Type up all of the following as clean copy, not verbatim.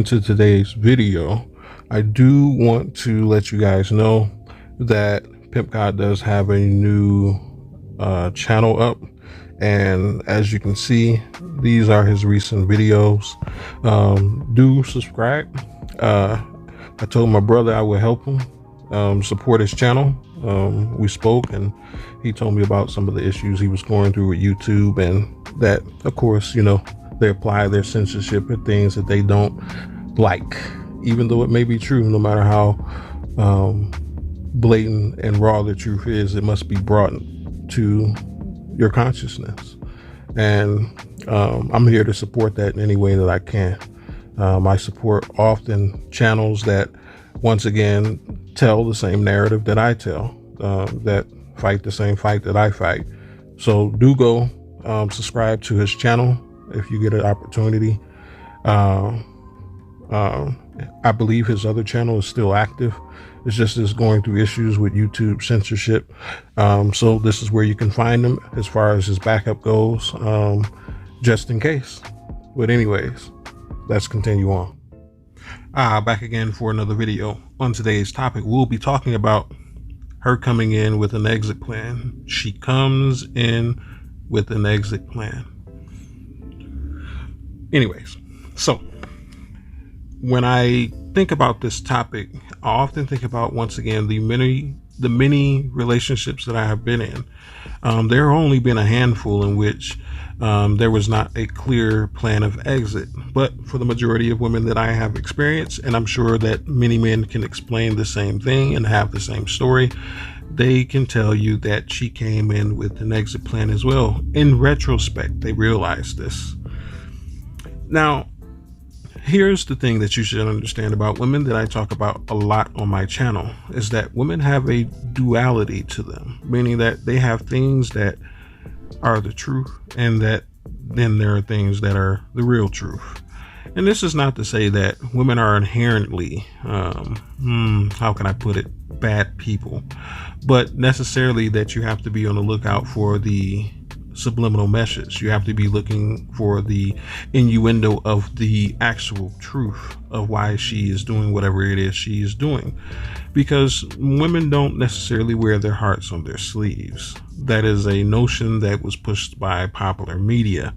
into today's video, I do want to let you guys know that Pimp God does have a new channel up, and as you can see, these are his recent videos. Do subscribe. I told my brother I would help him support his channel. We spoke and he told me about some of the issues he was going through with YouTube, and that, of course, they apply their censorship at things that they don't like, even though it may be true. No matter how blatant and raw the truth is, it must be brought to your consciousness. And I'm here to support that in any way that I can. I support often channels that, once again, tell the same narrative that I tell, that fight the same fight that I fight. So do go subscribe to his channel if you get an opportunity. I believe his other channel is still active. It's just is going through issues with YouTube censorship. So this is where you can find him as far as his backup goes, just in case. But anyways, let's continue on. Back again for another video. On today's topic, we'll be talking about her coming in with an exit plan. She comes in with an exit plan. Anyways, so when I think about this topic, I often think about, once again, the many relationships that I have been in. There have only been a handful in which there was not a clear plan of exit. But for the majority of women that I have experienced, and I'm sure that many men can explain the same thing and have the same story, they can tell you that she came in with an exit plan as well. In retrospect, they realized this. Now, here's the thing that you should understand about women that I talk about a lot on my channel, is that women have a duality to them, meaning that they have things that are the truth, and that then there are things that are the real truth. And this is not to say that women are inherently, how can I put it, bad people, but necessarily that you have to be on the lookout for the subliminal message. You have to be looking for the innuendo of the actual truth of why she is doing whatever it is she is doing, because women don't necessarily wear their hearts on their sleeves. That is a notion that was pushed by popular media,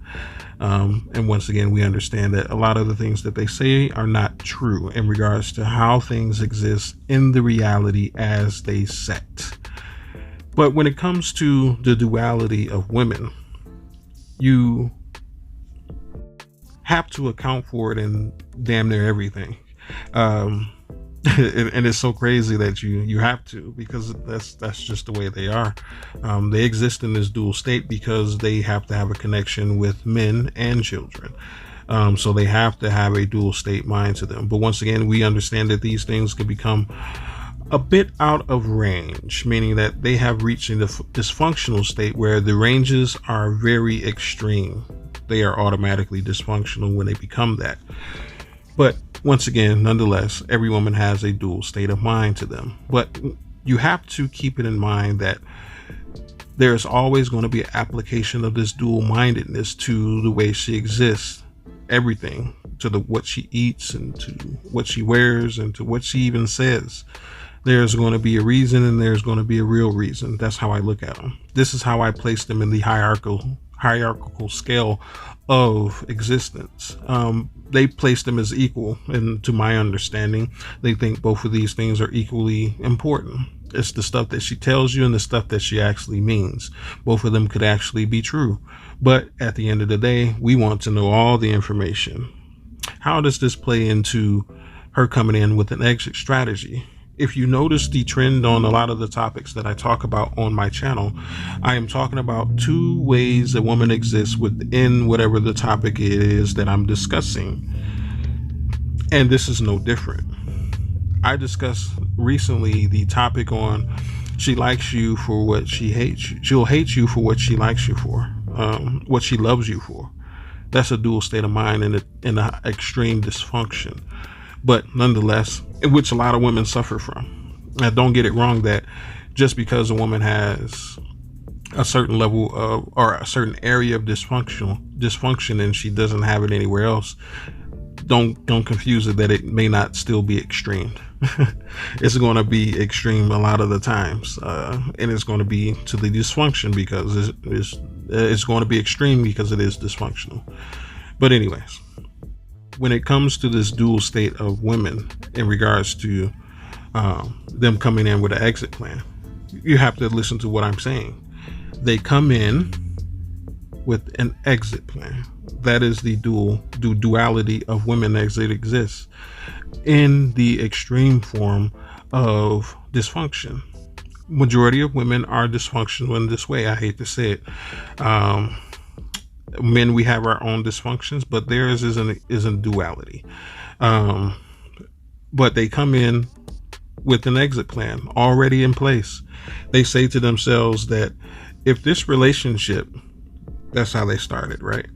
and once again, we understand that a lot of the things that they say are not true in regards to how things exist in the reality as they set. But when it comes to the duality of women, you have to account for it in damn near everything. And it's so crazy that you have to, because that's just the way they are. They exist in this dual state because they have to have a connection with men and children. So they have to have a dual state mind to them. But once again, we understand that these things can become a bit out of range, meaning that they have reached a dysfunctional state where the ranges are very extreme. They are automatically dysfunctional when they become that. But once again, nonetheless, every woman has a dual state of mind to them. But you have to keep it in mind that there's always going to be an application of this dual mindedness to the way she exists. Everything, to what she eats, and to what she wears, and to what she even says. There's going to be a reason, and there's going to be a real reason. That's how I look at them. This is how I place them in the hierarchical scale of existence. They place them as equal, and to my understanding, they think both of these things are equally important. It's the stuff that she tells you and the stuff that she actually means. Both of them could actually be true. But at the end of the day, we want to know all the information. How does this play into her coming in with an exit strategy? If you notice the trend on a lot of the topics that I talk about on my channel, I am talking about two ways a woman exists within whatever the topic it is that I'm discussing. And this is no different. I discussed recently the topic on she likes you for what she hates you. She'll hate you for what she likes you for, what she loves you for. That's a dual state of mind and an extreme dysfunction. But nonetheless, in which a lot of women suffer from. Now, don't get it wrong that just because a woman has a certain level of, or a certain area of dysfunction and she doesn't have it anywhere else, don't confuse it that it may not still be extreme. It's going to be extreme a lot of the times, and it's going to be to the dysfunction because it's going to be extreme because it is dysfunctional. But anyways, when it comes to this dual state of women in regards to them coming in with an exit plan, you have to listen to what I'm saying. They come in with an exit plan. That is the duality of women as it exists in the extreme form of dysfunction. Majority of women are dysfunctional in this way. I hate to say it. Men, we have our own dysfunctions, but theirs isn't duality. But they come in with an exit plan already in place. They say to themselves that if this relationship, that's how they started, right?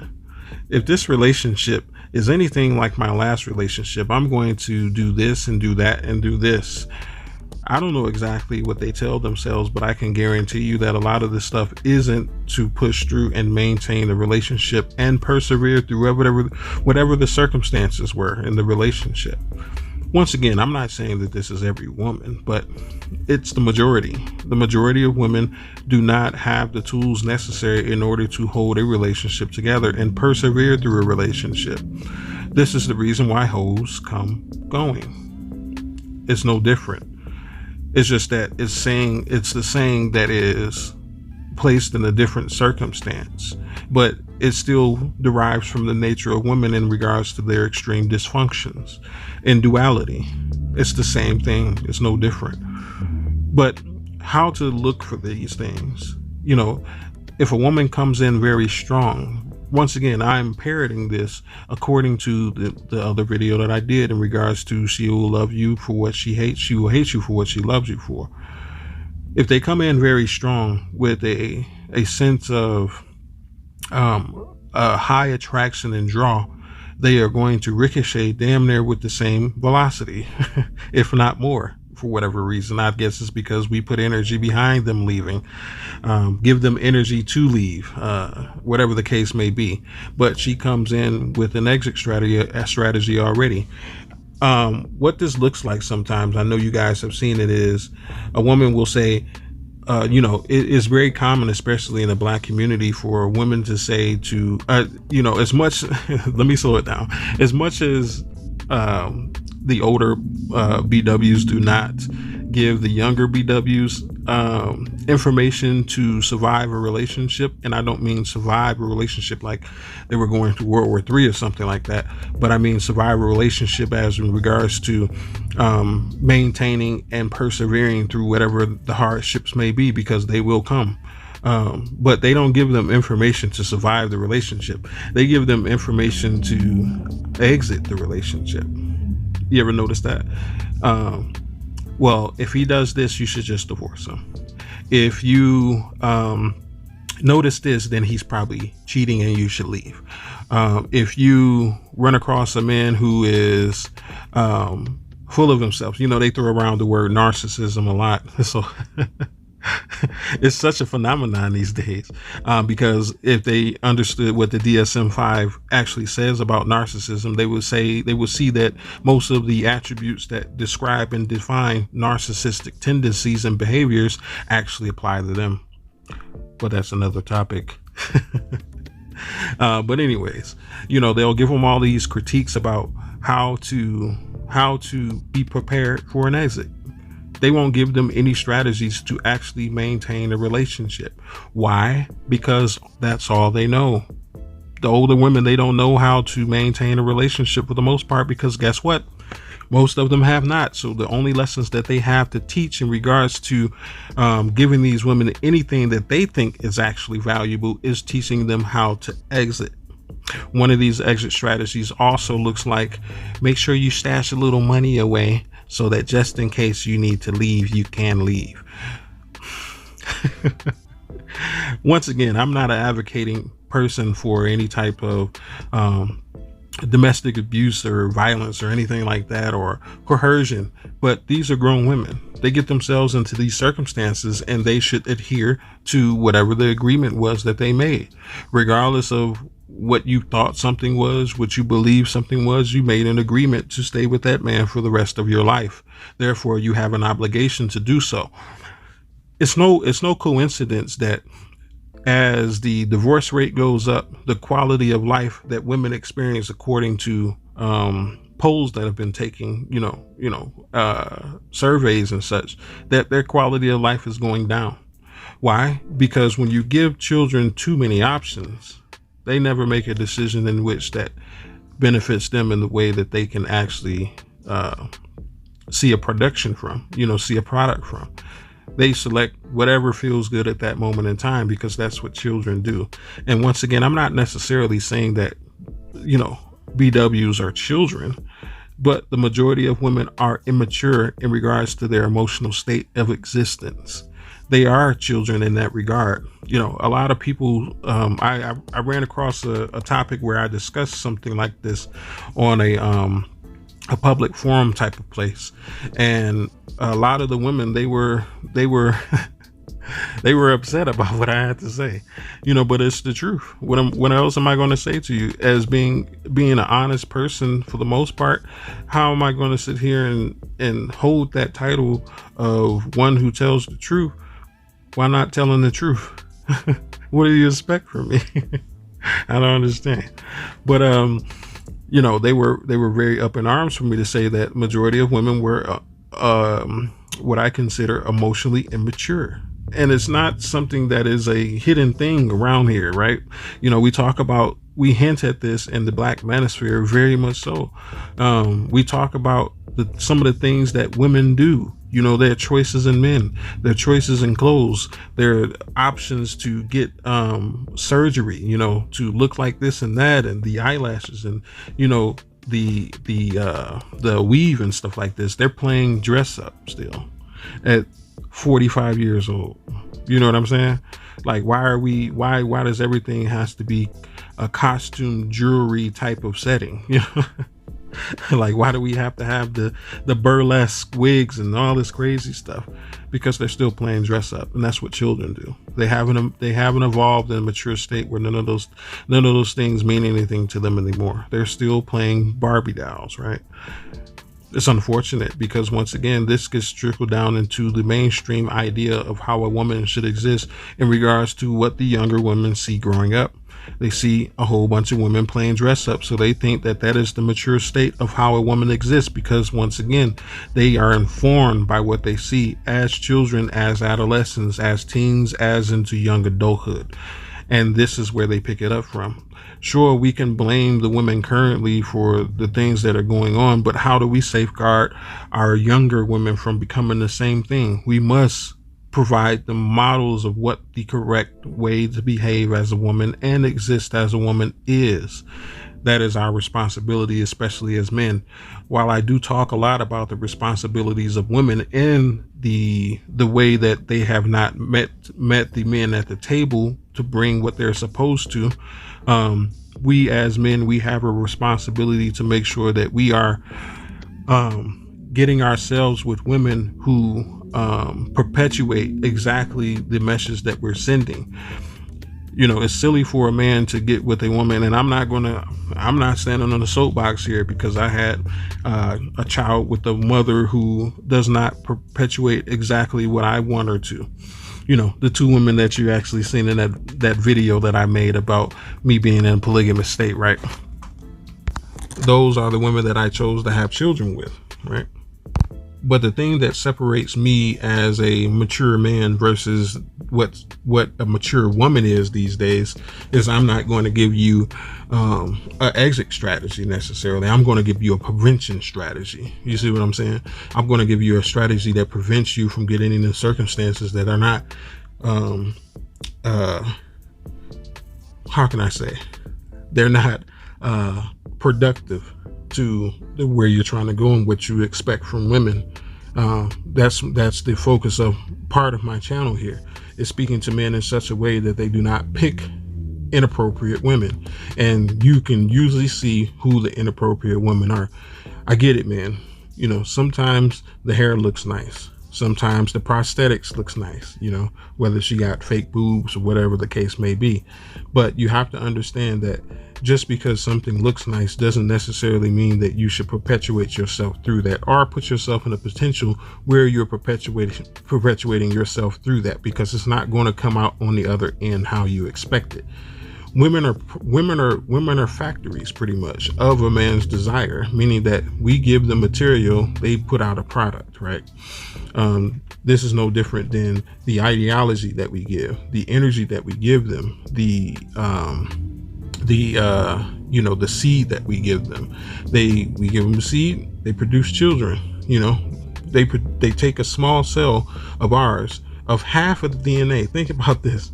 If this relationship is anything like my last relationship, I'm going to do this and do that and do this. I don't know exactly what they tell themselves, but I can guarantee you that a lot of this stuff isn't to push through and maintain a relationship and persevere through whatever the circumstances were in the relationship. Once again, I'm not saying that this is every woman, but it's the majority. The majority of women do not have the tools necessary in order to hold a relationship together and persevere through a relationship. This is the reason why hoes come going. It's no different. It's just that it's the saying that is placed in a different circumstance, but it still derives from the nature of women in regards to their extreme dysfunctions. In duality, it's the same thing. It's no different. But how to look for these things? You know, if a woman comes in very strong, once again, I'm parroting this according to the other video that I did in regards to she will love you for what she hates. She will hate you for what she loves you for. If they come in very strong with a sense of a high attraction and draw, they are going to ricochet damn near with the same velocity, if not more, for whatever reason. I guess it's because we put energy behind them leaving, give them energy to leave, whatever the case may be. But she comes in with an exit strategy already. What this looks like sometimes, I know you guys have seen it, is a woman will say, it is very common, especially in the Black community, for women to say to, as much, let me slow it down, as much as the older BWs do not give the younger BWs information to survive a relationship. And I don't mean survive a relationship like they were going through World War III or something like that, but I mean survive a relationship as in regards to maintaining and persevering through whatever the hardships may be, because they will come. But they don't give them information to survive the relationship. They give them information to exit the relationship. You ever notice that? Well, if he does this, you should just divorce him. If you notice this, then he's probably cheating and you should leave. If you run across a man who is full of himself, they throw around the word narcissism a lot. So it's such a phenomenon these days, because if they understood what the DSM-5 actually says about narcissism, they would see that most of the attributes that describe and define narcissistic tendencies and behaviors actually apply to them. But that's another topic. But anyways, they'll give them all these critiques about how to be prepared for an exit. They won't give them any strategies to actually maintain a relationship. Why? Because that's all they know. The older women, they don't know how to maintain a relationship for the most part, because guess what? Most of them have not. So the only lessons that they have to teach in regards to giving these women anything that they think is actually valuable is teaching them how to exit. One of these exit strategies also looks like, make sure you stash a little money away so that just in case you need to leave, you can leave. Once again, I'm not an advocating person for any type of domestic abuse or violence or anything like that, or coercion, but these are grown women. They get themselves into these circumstances and they should adhere to whatever the agreement was that they made, regardless of what you thought something was, what you believed something was, you made an agreement to stay with that man for the rest of your life. Therefore, you have an obligation to do so. It's no coincidence that as the divorce rate goes up, the quality of life that women experience, according to polls that have been taking, surveys and such, that their quality of life is going down. Why? Because when you give children too many options, they never make a decision in which that benefits them in the way that they can actually see a production from, see a product from. They select whatever feels good at that moment in time, because that's what children do. And once again, I'm not necessarily saying that, BWs are children, but the majority of women are immature in regards to their emotional state of existence. They are children in that regard. A lot of people, I ran across a topic where I discussed something like this on a public forum type of place, and a lot of the women, they were they were upset about what I had to say, but it's the truth. What else am I going to say to you? As being an honest person for the most part, how am I going to sit here and hold that title of one who tells the truth while not telling the truth? What do you expect from me? I don't understand. But they were very up in arms for me to say that majority of women were what I consider emotionally immature. And it's not something that is a hidden thing around here, right? We hint at this in the Black manosphere very much so. We talk about some of the things that women do, their choices in men, their choices in clothes, their options to get surgery, to look like this and that, and the eyelashes, and the weave and stuff like this. They're playing dress up still at 45 years old. You know what I'm saying? Like, why does everything has to be a costume jewelry type of setting? Like, why do we have to have the burlesque wigs and all this crazy stuff? Because they're still playing dress up, and that's what children do. They haven't evolved in a mature state where none of those things mean anything to them anymore. They're still playing Barbie dolls, right? It's unfortunate, because once again, this gets trickled down into the mainstream idea of how a woman should exist in regards to what the younger women see growing up. They see a whole bunch of women playing dress up, so they think that is the mature state of how a woman exists, because once again, they are informed by what they see as children, as adolescents, as teens, as into young adulthood. And this is where they pick it up from. Sure, we can blame the women currently for the things that are going on, but how do we safeguard our younger women from becoming the same thing? We must provide the models of what the correct way to behave as a woman and exist as a woman is. That is our responsibility, especially as men. While I do talk a lot about the responsibilities of women in the way that they have not met the men at the table to bring what they're supposed to, we as men, we have a responsibility to make sure that we are getting ourselves with women who perpetuate exactly the message that we're sending. It's silly for a man to get with a woman, and I'm not standing on the soapbox here, because I had a child with a mother who does not perpetuate exactly what I want her to. The two women that you actually seen in that video that I made about me being in a polygamous state, right? Those are the women that I chose to have children with, right? But the thing that separates me as a mature man versus what a mature woman is these days is I'm not going to give you an exit strategy necessarily. I'm going to give you a prevention strategy. You see what I'm saying? I'm going to give you a strategy that prevents you from getting into circumstances that are not, how can I say? They're not productive to where you're trying to go and what you expect from women. That's the focus of part of my channel here, is speaking to men in such a way that they do not pick inappropriate women. And you can usually see who the inappropriate women are. I get it, man. Sometimes the hair looks nice. Sometimes the prosthetics looks nice, whether she got fake boobs or whatever the case may be. But you have to understand that just because something looks nice doesn't necessarily mean that you should perpetuate yourself through that, or put yourself in a potential where you're perpetuating yourself through that, because it's not going to come out on the other end how you expect it. Women are factories, pretty much, of a man's desire, meaning that we give them material, they put out a product, right? This is no different than the ideology that we give, the energy that we give them, the seed that we give them. We give them the seed, they produce children. They take a small cell of ours, of half of the DNA. Think about this.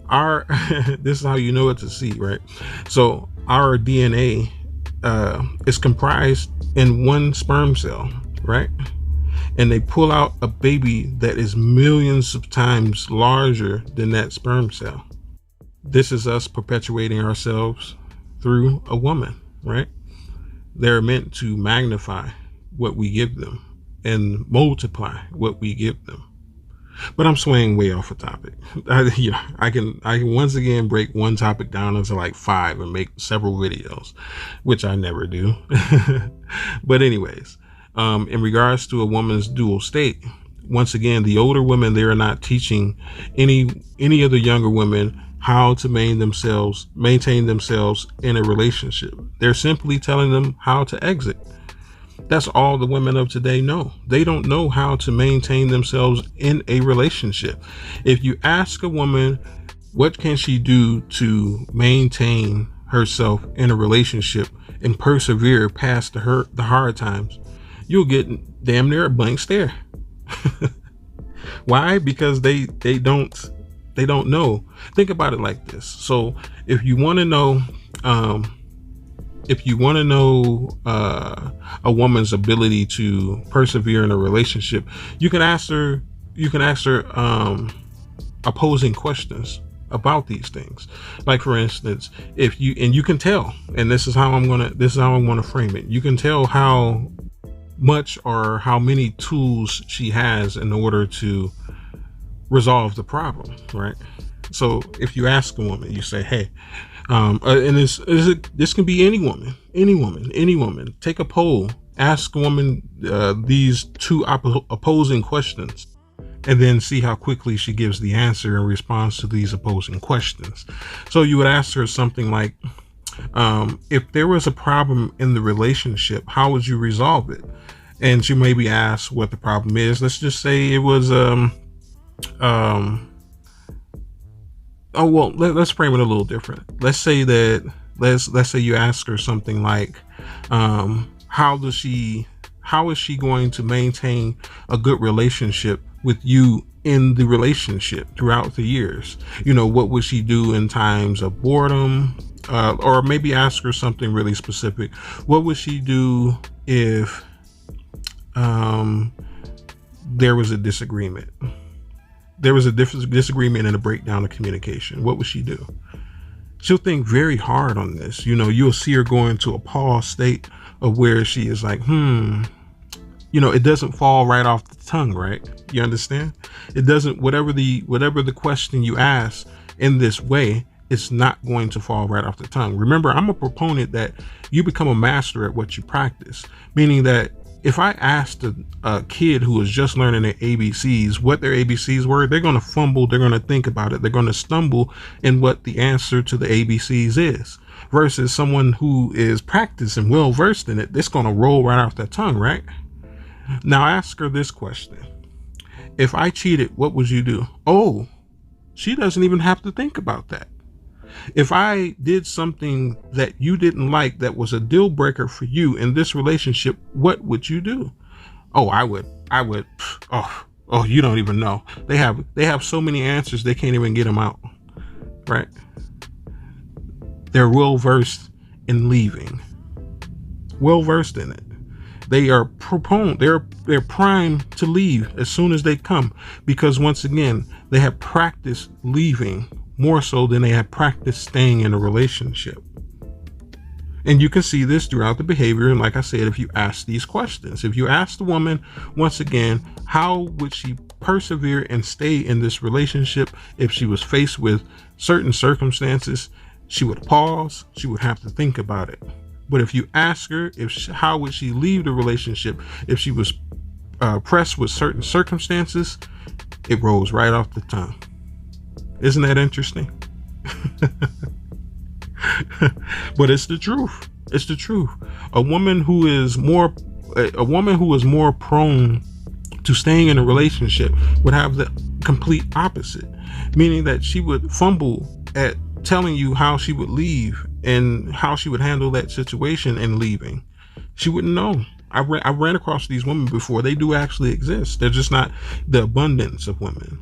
This is how you know it's a seed, right? So our DNA is comprised in one sperm cell, right? And they pull out a baby that is millions of times larger than that sperm cell. This is us perpetuating ourselves through a woman, right? They're meant to magnify what we give them and multiply what we give them. But I'm swaying way off a topic. I can once again break one topic down into like 5 and make several videos, which I never do. But anyways, in regards to a woman's dual state, once again, the older women, they are not teaching any of the younger women how to maintain themselves in a relationship. They're simply telling them how to exit. That's all the women of today know. They don't know how to maintain themselves in a relationship. If you ask a woman, what can she do to maintain herself in a relationship and persevere past the hard times, you'll get damn near a blank stare. Why? Because they don't know. Think about it like this. So if you want to know, a woman's ability to persevere in a relationship, you can ask her opposing questions about these things. Like, for instance, you can tell, and this is how I'm going to frame it. You can tell how much or how many tools she has in order to resolve the problem, right? So if you ask a woman, you say, hey, and this can be any woman. Take a poll, ask a woman these 2 opposing questions, and then see how quickly she gives the answer in response to these opposing questions. So you would ask her something like, if there was a problem in the relationship, how would you resolve it? And she maybe asks what the problem is. Let's just say it was let's frame it a little different. Let's say you ask her something like, how is she going to maintain a good relationship with you in the relationship throughout the years? What would she do in times of boredom? Or maybe ask her something really specific. What would she do if there was a disagreement? There was a disagreement and a breakdown of communication. What would she do? She'll think very hard on this. You'll see her go into a pause state of where she is like, it doesn't fall right off the tongue, right? You understand? It doesn't, whatever the question you ask in this way, it's not going to fall right off the tongue. Remember, I'm a proponent that you become a master at what you practice, meaning that if I asked a kid who is just learning their ABCs what their ABCs were, they're going to fumble, they're going to think about it, they're going to stumble in what the answer to the ABCs is, versus someone who is practiced and well versed in it, it's going to roll right off their tongue, right? Now ask her this question. If I cheated, what would you do? Oh, she doesn't even have to think about that. If I did something that you didn't like, that was a deal breaker for you in this relationship, what would you do? Oh, I would. Oh, you don't even know. They have so many answers, they can't even get them out, right? They're well versed in leaving, well versed in it. They are they're primed to leave as soon as they come, because once again, they have practiced leaving more so than they have practiced staying in a relationship. And you can see this throughout the behavior. And like I said, if you ask these questions, if you ask the woman, once again, how would she persevere and stay in this relationship if she was faced with certain circumstances? She would pause. She would have to think about it. But if you ask her how would she leave the relationship if she was pressed with certain circumstances, it rolls right off the tongue. Isn't that interesting? But it's the truth. It's the truth. A woman who is more prone to staying in a relationship would have the complete opposite, meaning that she would fumble at telling you how she would leave and how she would handle that situation and leaving. She wouldn't know. I ran across these women before. They do actually exist. They're just not the abundance of women.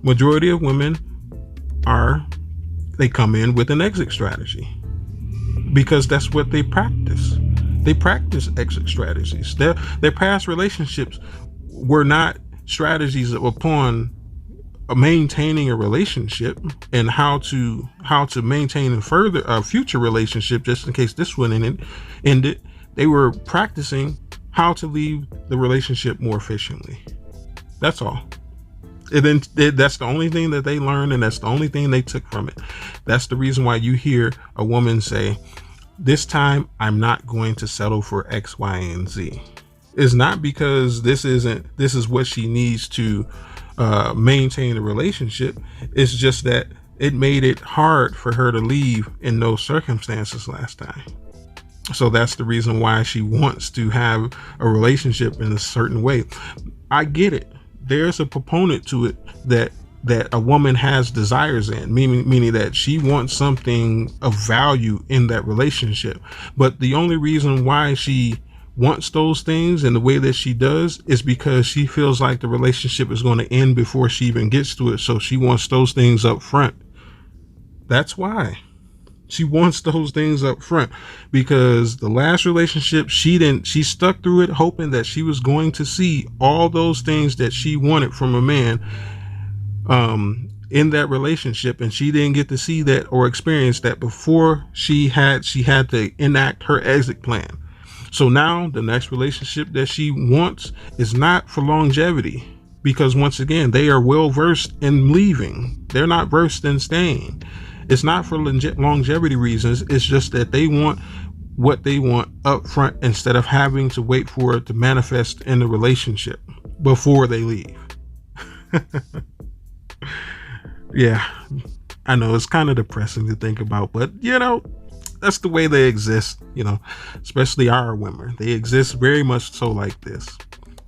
Majority of women they come in with an exit strategy because that's what they practice. They practice exit strategies. Their past relationships were not strategies upon maintaining a relationship and how to maintain and further a future relationship just in case this one ended. They were practicing how to leave the relationship more efficiently. That's all. And then that's the only thing that they learned, and that's the only thing they took from it. That's the reason why you hear a woman say, this time I'm not going to settle for X, Y, and Z. It's not because this is what she needs to maintain a relationship. It's just that it made it hard for her to leave in those circumstances last time. So that's the reason why she wants to have a relationship in a certain way. I get it. There's a proponent to it that a woman has desires in, meaning that she wants something of value in that relationship. But the only reason why she wants those things in the way that she does is because she feels like the relationship is going to end before she even gets to it. So she wants those things up front. That's why she wants those things up front, because the last relationship she stuck through it hoping that she was going to see all those things that she wanted from a man in that relationship, and she didn't get to see that or experience that before she had to enact her exit plan. So now the next relationship that she wants is not for longevity, because once again, they are well versed in leaving. They're not versed in staying. It's not for longevity reasons. It's just that they want what they want up front instead of having to wait for it to manifest in the relationship before they leave. Yeah, I know it's kind of depressing to think about, but that's the way they exist, especially our women. They exist very much so like this.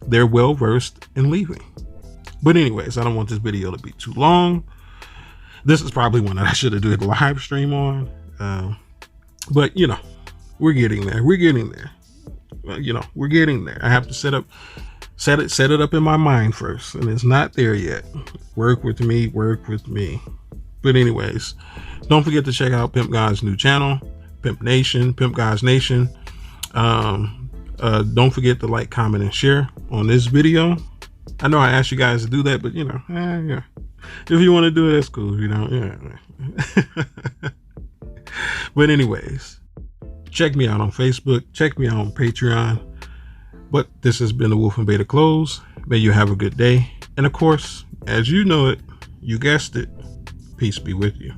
They're well versed in leaving. But anyways, I don't want this video to be too long. This is probably one that I should have done a live stream on. But we're getting there. We're getting there. We're getting there. I have to set it up in my mind first, and it's not there yet. Work with me. But anyways, don't forget to check out Pimp God's new channel, Pimp God's Nation. Don't forget to like, comment, and share on this video. I know I asked you guys to do that, but yeah. If you want to do it, that's cool. But anyways, check me out on Facebook. Check me out on Patreon. But this has been the Wolf and Beta Close. May you have a good day. And of course, as you know it, you guessed it, peace be with you.